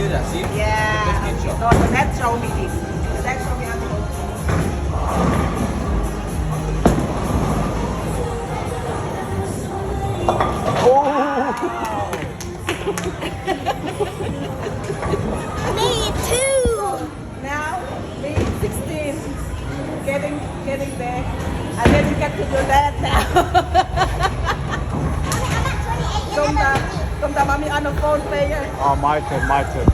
do that, see? Yeah. The best shop. No, the dad show me this. The dad show me how to go. Me too. Now, me 16, getting there. I didn't get to do that now. Come the mommy on the phone player. Oh, my turn, my turn.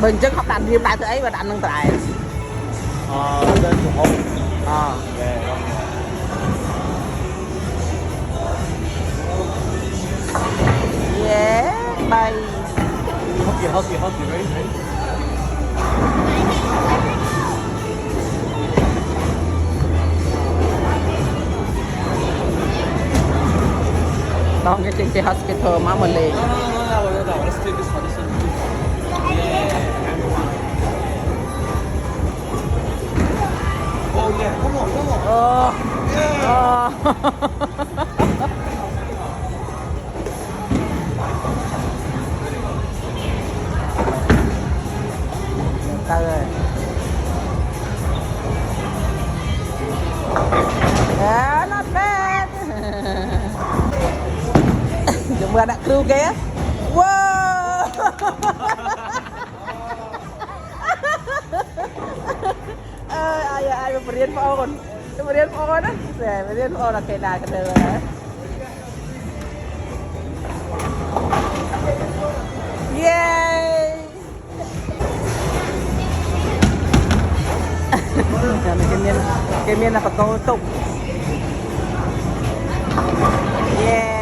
Bình chân học đàn riêng lại thứ ấy và đàn nâng tại. Lên của ông. Yeah, Yeah, bye. Huggy, ready? Don't get into hospital, mama late. No. Let's take this one. Yeah. Oh yeah, come on. Từ rồi. Yeah, not bad. Chúng ta đã crew kia. Wow. Ai mà berian phone. Berian phone á. Dạ, berian phone là cái nào cái được rồi. Yay. Cái miên là phải câu tục. Yeah.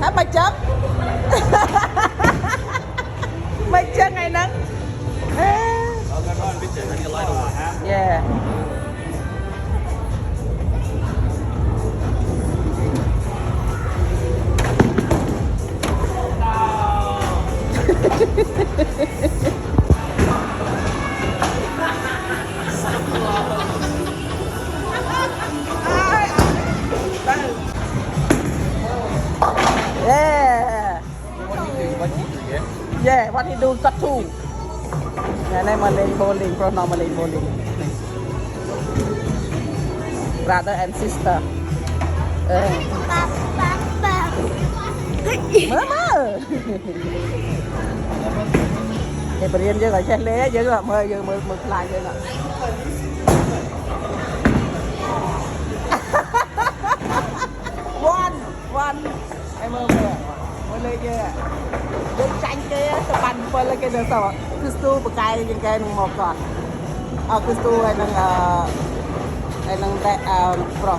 Hả mày chấm? Mày chân ngày nắng. Yeah. Yeah. Yeah, what he do got two. Ngày nay mà lên bowling, pronoun mà lên bowling. Brother and sister. Mama. Cái berian chứ gọi chen lé chứ là mơ giờ mơ lại chứ nè. One. Em mơ lên chứ. Đừng tranh cái tập bàn phân là cái được sao? Cứ stu bậc cái những cái một còn. Cứ stu hay năng đại pro.